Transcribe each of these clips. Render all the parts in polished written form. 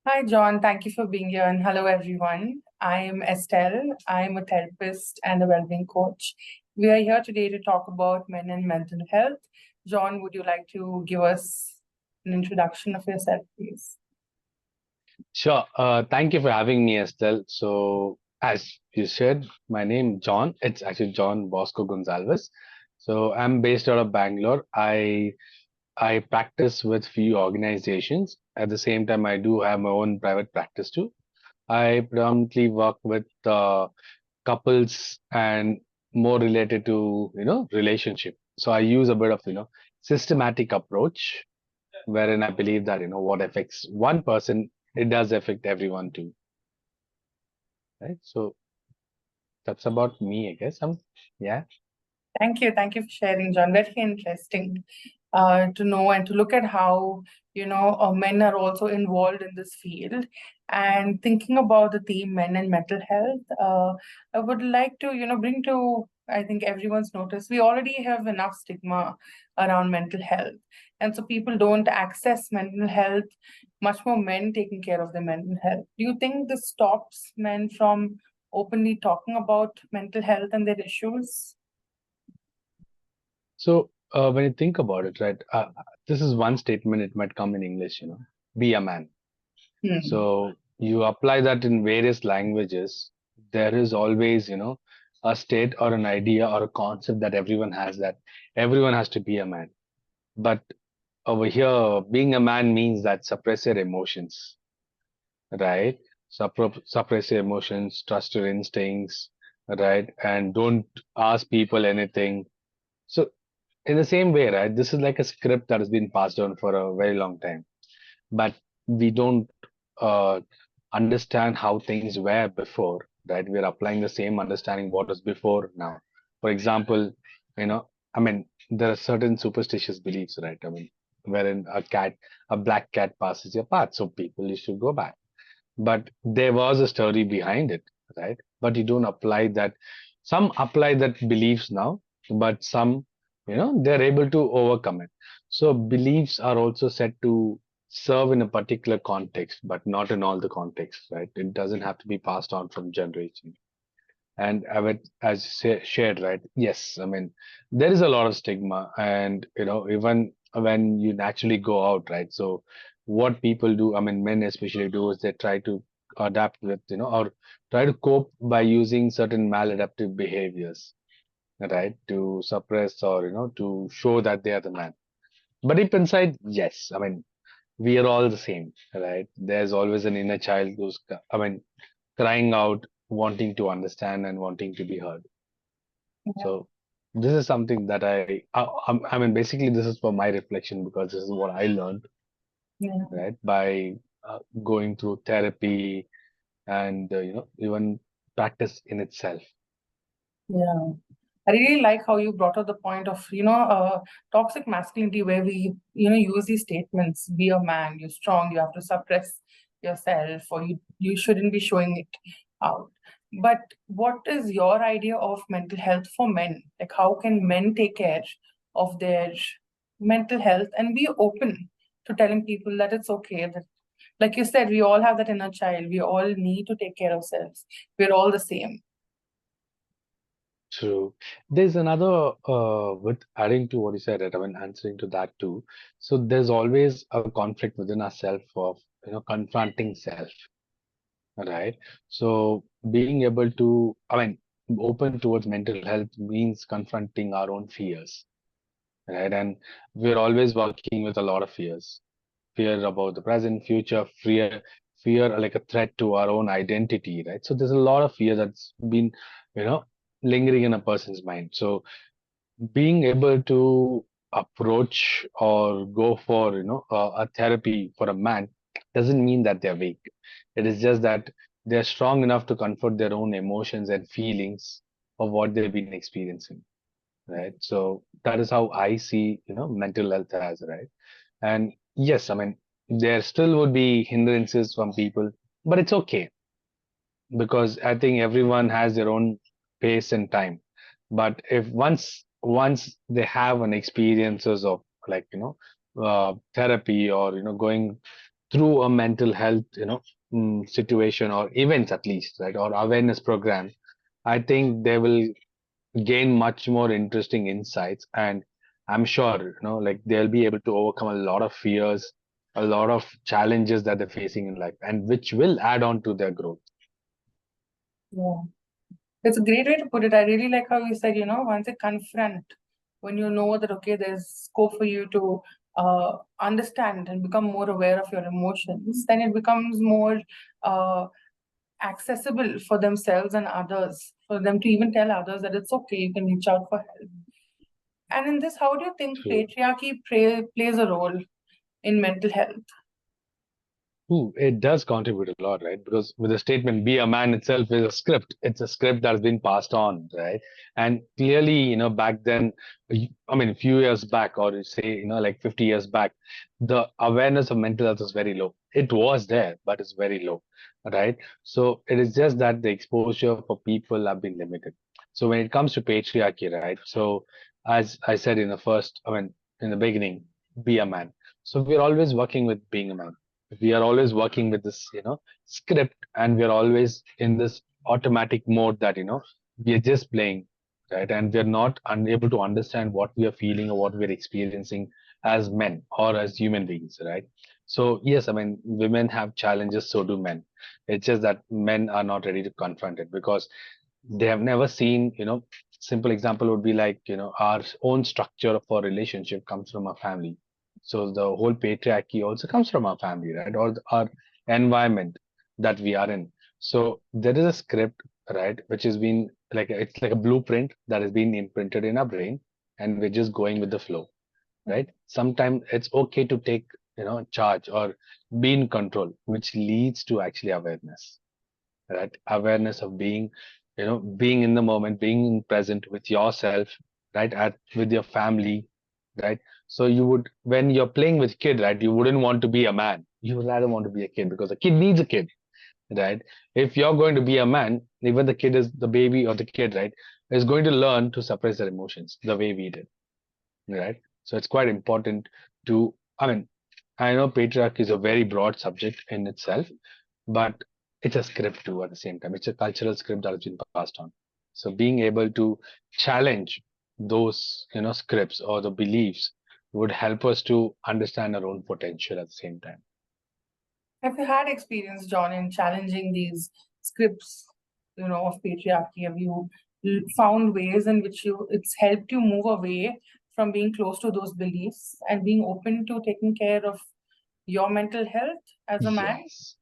Hi, John. Thank you for being here. And hello, everyone. I am Estelle. I'm a therapist and a well-being coach. We are here today to talk about men and mental health. John, would you like to give us an introduction of yourself, please? Sure. Thank you for having me, Estelle. So, as you said, my name John. It's actually John Bosco Gonsalves. So, I'm based out of Bangalore. I practice with few organizations. At the same time, I do have my own private practice too. I predominantly work with couples and more related to relationship. So, I use a bit of systematic approach wherein I believe that what affects one person, it does affect everyone too, right? So that's about me, I guess. Yeah. Thank you. Thank you for sharing, John. Very interesting to know and to look at how, men are also involved in this field. And thinking about the theme men and mental health, I would like to, bring to, I think, everyone's notice. We already have enough stigma around mental health. And so people don't access mental health, much more men taking care of their mental health. Do you think this stops men from openly talking about mental health and their issues? So when you think about it, right, this is one statement, it might come in English, be a man. Hmm. So you apply that in various languages, there is always, a state or an idea or a concept that everyone has, that everyone has to be a man. But over here, being a man means that suppress your emotions, right? Suppress your emotions, trust your instincts, right? And don't ask people anything. So, in the same way, right, this is like a script that has been passed on for a very long time, but we don't uh, understand how things were before, right? We're applying the same understanding what was before now. For example, I mean, there are certain superstitious beliefs, right? I mean, wherein a black cat passes your path, so people you should go back, but there was a story behind it, right? But you don't apply that. Some apply that beliefs now, but some, they're able to overcome it. So beliefs are also said to serve in a particular context, but not in all the contexts, right? It doesn't have to be passed on from generation. And I would, as shared, right? Yes, I mean, there is a lot of stigma, and even when you naturally go out, right? So, what people do, I mean, men especially do, is they try to adapt with, or try to cope by using certain maladaptive behaviors, right, to suppress or to show that they are the man. But deep inside, yes, I mean, we are all the same, right? There's always an inner child who's, I mean, crying out, wanting to understand and wanting to be heard. Yeah. So this is something that I mean, basically, this is for my reflection because this is what I learned, Yeah. right, by going through therapy and even practice in itself. Yeah. I really like how you brought up the point of, toxic masculinity where we, use these statements, be a man, you're strong, you have to suppress yourself, or you shouldn't be showing it out. But what is your idea of mental health for men? Like, how can men take care of their mental health and be open to telling people that it's okay, that, like you said, we all have that inner child, we all need to take care of ourselves, we're all the same. True. There's another, with adding to what you said, right, I mean, answering to that too. So there's always a conflict within ourselves of, confronting self, right? So being able to, I mean, open towards mental health means confronting our own fears, right? And we're always working with a lot of fears, fear about the present, future, fear like a threat to our own identity, right? So there's a lot of fear that's been, you know, lingering in a person's mind. So being able to approach or go for a therapy for a man doesn't mean that they're weak. It is just that they're strong enough to comfort their own emotions and feelings of what they've been experiencing, right? So that is how I see mental health as, right? And yes, I mean, there still would be hindrances from people, but it's okay because I think everyone has their own pace and time. But if once they have an experiences of, like, therapy, or going through a mental health, situation or events at least, right, or awareness program, I think they will gain much more interesting insights, and I'm sure, like they'll be able to overcome a lot of fears, a lot of challenges that they're facing in life, and which will add on to their growth. Yeah. It's a great way to put it. I really like how you said, once you confront, when you know that, okay, there's scope for you to understand and become more aware of your emotions, then it becomes more accessible for themselves and others, for them to even tell others that it's okay, you can reach out for help. And in this, how do you think True. patriarchy plays a role in mental health? Ooh, it does contribute a lot, right? Because with the statement "be a man" itself is a script. It's a script that's been passed on, right? And clearly, back then, I mean, a few years back, or say, like 50 years back, the awareness of mental health was very low. It was there, but it's very low, right? So it is just that the exposure for people have been limited. So when it comes to patriarchy, right? So as I said in the first, I mean, in the beginning, be a man. So we're always working with being a man. We are always working with this script, and we're always in this automatic mode that we are just playing, right, and we're not unable to understand what we are feeling or what we're experiencing as men or as human beings, right? So yes, I mean, women have challenges, so do men. It's just that men are not ready to confront it because they have never seen, simple example would be like, our own structure for relationship comes from our family. So the whole patriarchy also comes from our family, right? Or our environment that we are in. So there is a script, right, which has been like, it's like a blueprint that has been imprinted in our brain, and we're just going with the flow, right? Sometimes it's okay to take, charge or be in control, which leads to actually awareness, right? Awareness of being, being in the moment, being present with yourself, right? With your family, right? So you would, when you're playing with kid, right? You wouldn't want to be a man. You would rather want to be a kid because a kid needs a kid, right? If you're going to be a man, even the kid is the baby or the kid, right? Is going to learn to suppress their emotions the way we did, right? So it's quite important to, I mean, I know patriarchy is a very broad subject in itself, but it's a script too at the same time. It's a cultural script that has been passed on. So being able to challenge those, scripts or the beliefs would help us to understand our own potential at the same time. Have you had experience, John, in challenging these scripts, of patriarchy? Have you found ways in which it's helped you move away from being close to those beliefs and being open to taking care of your mental health as a man? Yes.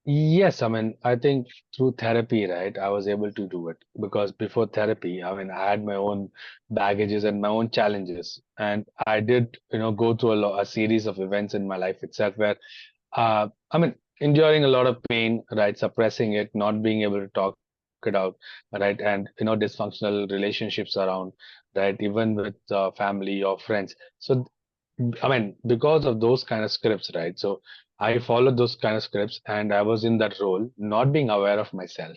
Yes, I mean, I think through therapy, right, I was able to do it because before therapy, I mean, I had my own baggages and my own challenges, and I did, go through a series of events in my life itself where, I mean, enduring a lot of pain, right, suppressing it, not being able to talk it out, right, and dysfunctional relationships around, right, even with family or friends. So I mean, because of those kind of scripts, right? So I followed those kind of scripts and I was in that role, not being aware of myself,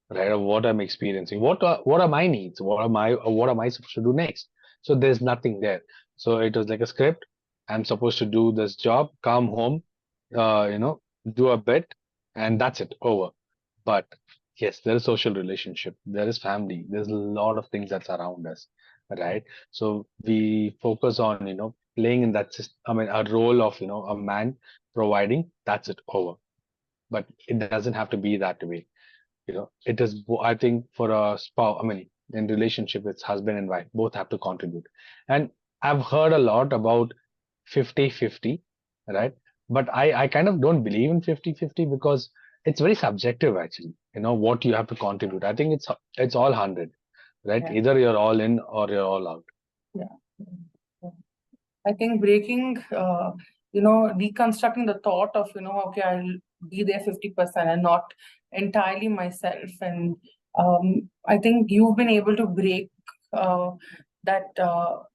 right? Of what I'm experiencing. What are my needs? What am I supposed to do next? So there's nothing there. So it was like a script. I'm supposed to do this job, come home, uh, you know, do a bit, and that's it, over. But yes, there is social relationship, there is family, there's a lot of things that's around us, right? So we focus on, playing in that system, I mean, a role of, a man providing, that's it, over. But it doesn't have to be that way. It is, I think for a spouse, I mean, in relationship, it's husband and wife, both have to contribute. And I've heard a lot about 50-50, right? But I kind of don't believe in 50-50 because it's very subjective, actually, what you have to contribute. I think it's all 100, right? Yeah. Either you're all in or you're all out. Yeah. Yeah. I think breaking, deconstructing the thought of, okay, I'll be there 50% and not entirely myself. And I think you've been able to break that,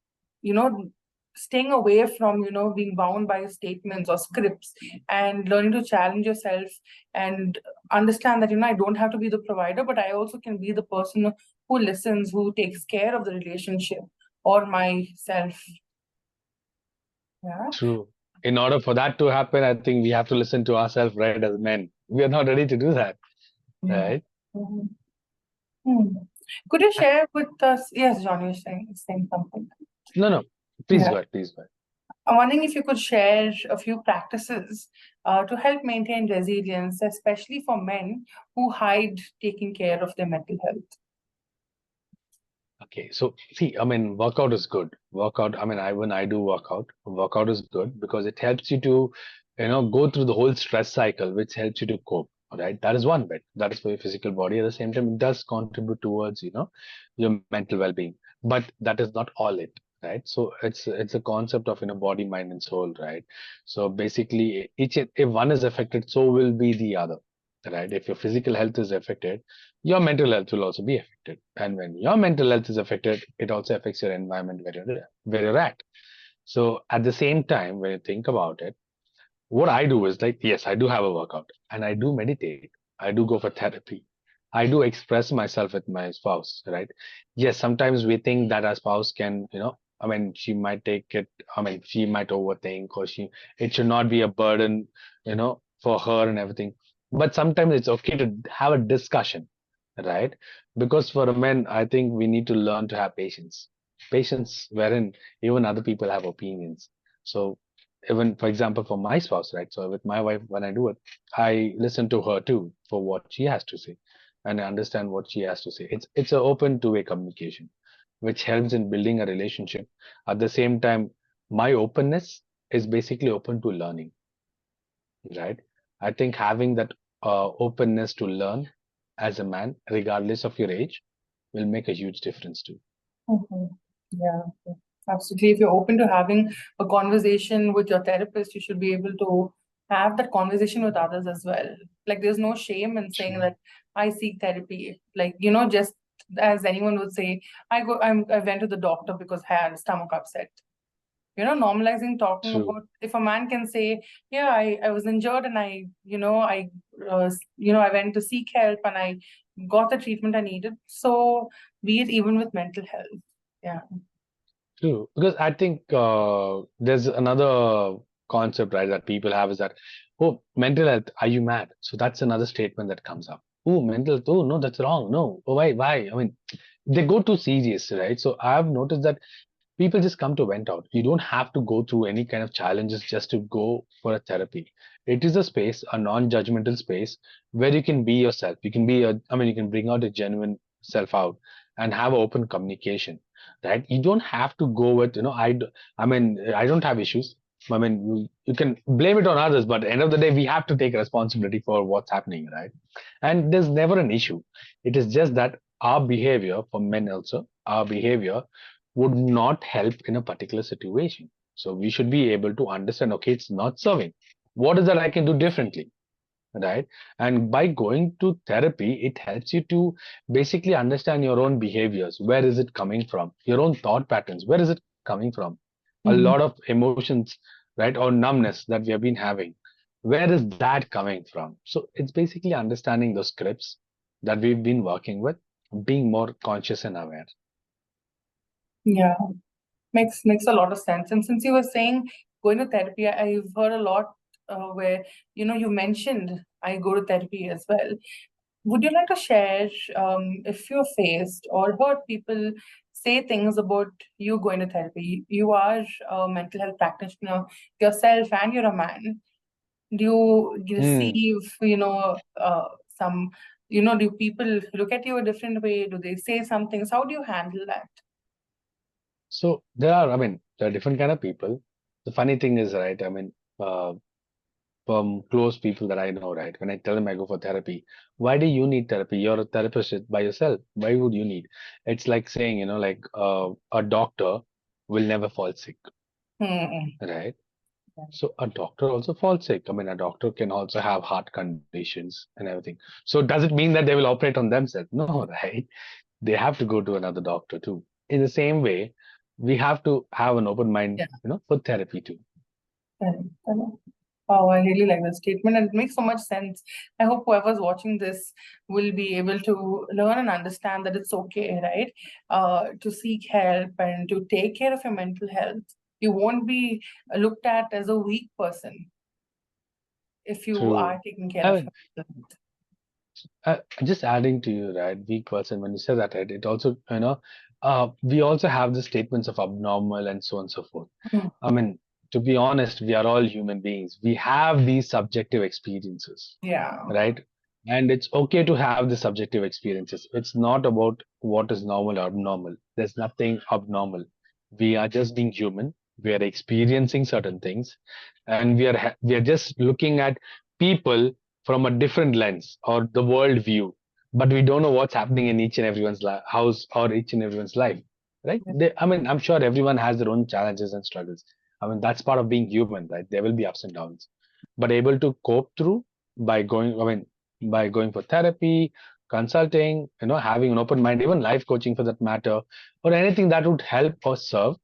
you know, staying away from, being bound by statements or scripts and learning to challenge yourself and understand that, I don't have to be the provider, but I also can be the person who listens, who takes care of the relationship or myself. Yeah. True. in order for that to happen, I think we have to listen to ourselves, right? As men, we are not ready to do that, Yeah. right? Mhm. Hmm. Could you share with us? Yes, John, you're saying something. No, no, please Yeah. go ahead, please go ahead. I'm wondering if you could share a few practices to help maintain resilience, especially for men who hide taking care of their mental health. Okay, so see, I mean, workout is good. Workout, I mean, when I do workout is good because it helps you to, go through the whole stress cycle, which helps you to cope. All right, that is one bit. That is for your physical body. At the same time, it does contribute towards, your mental well-being. But that is not all it, right? So it's a concept of, body, mind, and soul, right? So basically, if one is affected, so will be the other, right? If your physical health is affected, your mental health will also be affected. And when your mental health is affected, it also affects your environment where you're at. So at the same time, when you think about it, what I do is like, yes, I do have a workout and I do meditate. I do go for therapy. I do express myself with my spouse, right? Yes, sometimes we think that our spouse can, I mean, she might take it, I mean, she might overthink or it should not be a burden, for her and everything. But sometimes it's okay to have a discussion, right? Because for a man, I think we need to learn to have patience. Patience wherein even other people have opinions. So even for example for my spouse, right? So with my wife, when I do it, I listen to her too for what she has to say, and I understand what she has to say. It's an open two-way communication, which helps in building a relationship. At the same time, my openness is basically open to learning, right? I think having that openness to learn as a man, regardless of your age, will make a huge difference too. Mhm. Yeah, absolutely. If you're open to having a conversation with your therapist, you should be able to have that conversation with others as well. Like, there's no shame in saying True. that I seek therapy. Like, just as anyone would say, I went to the doctor because I had a stomach upset. Normalizing talking True. about, if a man can say, yeah, I was injured and I went to seek help and I got the treatment I needed. So be it even with mental health. Yeah. True, because I think there's another concept, right, that people have is that, oh, mental health, are you mad? So that's another statement that comes up. Oh, mental health, oh, no, that's wrong. No, oh, why? I mean, they go too serious, right? So I've noticed that people just come to vent out. You don't have to go through any kind of challenges just to go for a therapy. It is a space, a non-judgmental space where you can be yourself. You can I mean, you can bring out a genuine self out and have open communication, right? You don't have to go with, I mean, I don't have issues. I mean, you can blame it on others, but at the end of the day, we have to take responsibility for what's happening, right? And there's never an issue. It is just that our behavior, for men also, our behavior would not help in a particular situation. So we should be able to understand, okay, it's not serving. What is that I can do differently? Right? And by going to therapy, it helps you to basically understand your own behaviors. Where is it coming from? Your own thought patterns. Where is it coming from? A Mhm. lot of emotions, right? Or numbness that we have been having. Where is that coming from? So it's basically understanding those scripts that we've been working with, being more conscious and aware. Yeah, makes a lot of sense. And since you were saying going to therapy, I've heard a lot where you mentioned I go to therapy as well. Would you like to share if you're faced or heard people say things about you going to therapy? You are a mental health practitioner yourself and you're a man. Do you Hmm. receive, some, do people look at you a different way? Do they say some things? How do you handle that? So there are different kind of people. The funny thing is, right? I mean, uh, from close people that I know, right? When I tell them I go for therapy, why do you need therapy? You're a therapist by yourself. Why would you need? It's like saying, like a doctor will never fall sick, Hmm. right? So a doctor also falls sick. I mean, a doctor can also have heart conditions and everything. So does it mean that they will operate on themselves? No, right? They have to go to another doctor too. In the same way, we have to have an open mind, Yeah. for therapy too. Correct, correct. Oh, I really like that statement, and it makes so much sense. I hope whoever's watching this will be able to learn and understand that it's okay, right? To seek help and to take care of your mental health. You won't be looked at as a weak person if you are True. taking care I of mean, your. just adding to you, right? Weak person. When you say that, right? It also, we also have the statements of abnormal and so on and so forth. Mm, I mean, to be honest, we are all human beings. We have these subjective experiences, yeah. right? And it's okay to have the subjective experiences. It's not about what is normal or abnormal. There's nothing abnormal. We are just being human. We are experiencing certain things, and we are just looking at people from a different lens or the world view. But we don't know what's happening in each and everyone's house or each and everyone's life, right? I mean, I'm sure everyone has their own challenges and struggles. I mean, that's part of being human, right? There will be ups and downs, but able to cope through by going, I mean, by going for therapy, consulting, having an open mind, even life coaching for that matter, or anything that would help or serve,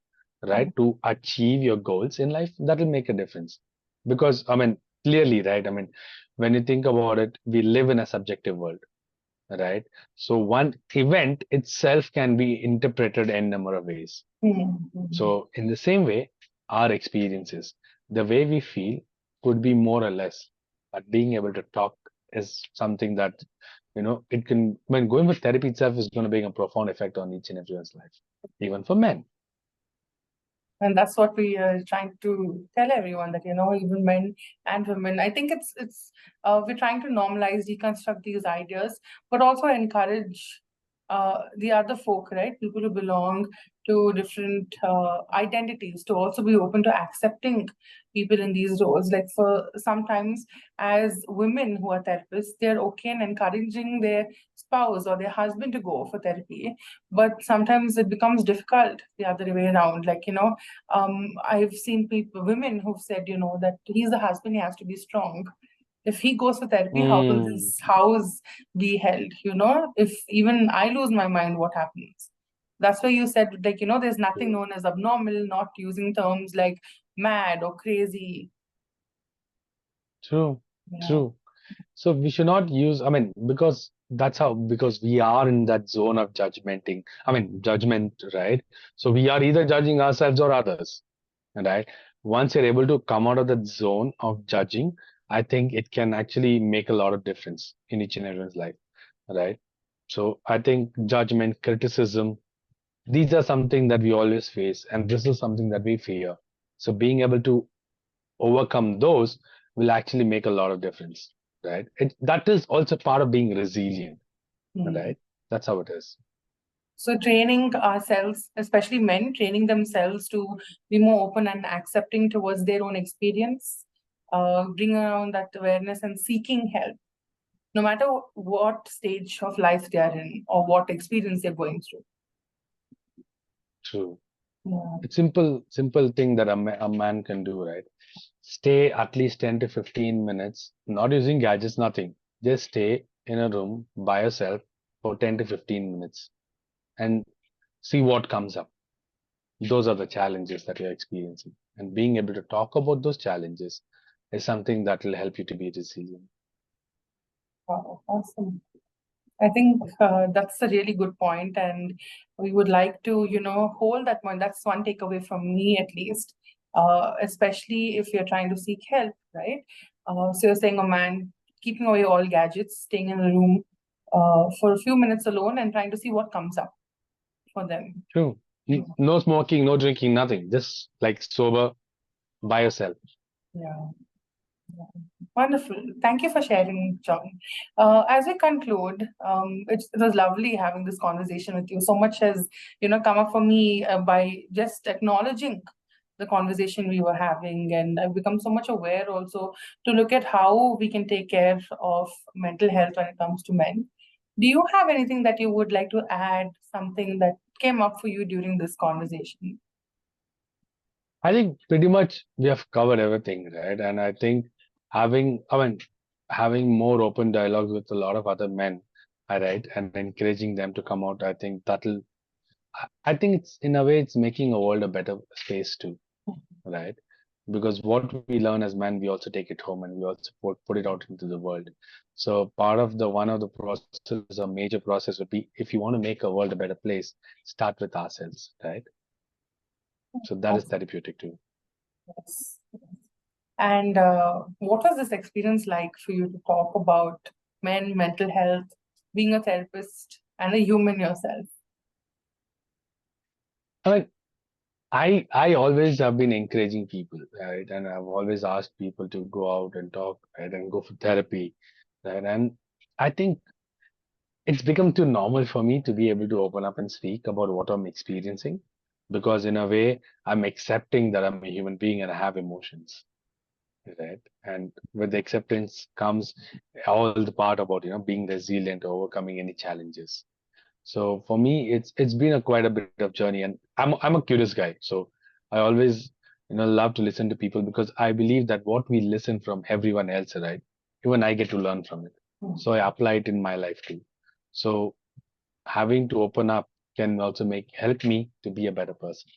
Mm, right, to achieve your goals in life, that will make a difference. Because, I mean, clearly, right? I mean, when you think about it, we live in a subjective world, right? So one event itself can be interpreted in a number of ways. mm, mm, So, in the same way, our experiences, the way we feel could be more or less, but being able to talk is something that, it can, when going with therapy itself is going to bring a profound effect on each and everyone's life, even for men. and that's what we are trying to tell everyone, that even men and women, I think it's we're trying to normalize, deconstruct these ideas, but also encourage the other folk, right? People who belong to different identities, to also be open to accepting people in these roles. Like, for sometimes, as women who are therapists, they're okay in encouraging their spouse or their husband to go for therapy, but sometimes it becomes difficult the other way around. Like, I've seen women who've said, that he's the husband, he has to be strong. If he goes for therapy, how will Mm, this house be held? If even I lose my mind, what happens? That's why you said, like, there's nothing true, known as abnormal, not using terms like mad or crazy. true, Yeah. true. So we should not use, I mean, because we are in that zone of judgment, right? So we are either judging ourselves or others, right? Once you're able to come out of that zone of judging, I think it can actually make a lot of difference in each and everyone's life, right? So I think judgment, criticism, these are something that we always face, and this is something that we fear. So being able to overcome those will actually make a lot of difference, right? That is also part of being resilient, Hmm. right? That's how it is. So training ourselves, especially men, training themselves to be more open and accepting towards their own experience, bring around that awareness and seeking help, no matter what stage of life they are in or what experience they're going through. True. Yeah. It's simple thing that a man can do, right? Stay at least 10 to 15 minutes, not using gadgets, nothing. Just stay in a room by yourself for 10 to 15 minutes and see what comes up. Those are the challenges that you're experiencing. And being able to talk about those challenges is something that will help you to be resilient. Wow, awesome. I think that's a really good point, and we would like to, hold that point. That's one takeaway from me, at least, especially if you're trying to seek help, right? So you're saying a man keeping away all gadgets, staying in a room for a few minutes alone and trying to see what comes up for them. True. No smoking, no drinking, nothing. Just like sober by yourself. Yeah. Wonderful. Thank you for sharing, John. As we conclude, it was lovely having this conversation with you. So much has, come up for me by just acknowledging the conversation we were having, and I've become so much aware also to look at how we can take care of mental health when it comes to men. Do you have anything that you would like to add, something that came up for you during this conversation? I think pretty much we have covered everything, right? And I think having more open dialogues with a lot of other men, right, and encouraging them to come out, I think I think it's in a way it's making a world a better space too, right? Because what we learn as men, we also take it home and we also put it out into the world. So one of the process, a major process would be if you want to make a world a better place, start with ourselves, right? So that is therapeutic too. Yes. And what was this experience like for you to talk about men, mental health, being a therapist, and a human yourself? I mean, I always have been encouraging people, right? And I've always asked people to go out and talk, right, and go for therapy, right? And I think it's become too normal for me to be able to open up and speak about what I'm experiencing, because in a way, I'm accepting that I'm a human being and I have emotions, right? And with the acceptance comes all the part about, being resilient, overcoming any challenges. So for me, it's been a quite a bit of journey, and I'm a curious guy. So I always, love to listen to people, because I believe that what we listen from everyone else, right? Even I get to learn from it. So I apply it in my life too. So having to open up can also help me to be a better person.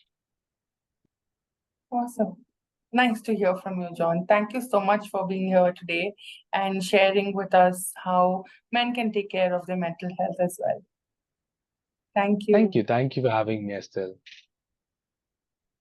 Awesome. Nice to hear from you, John. Thank you so much for being here today and sharing with us how men can take care of their mental health as well. Thank you. Thank you for having me, Estelle.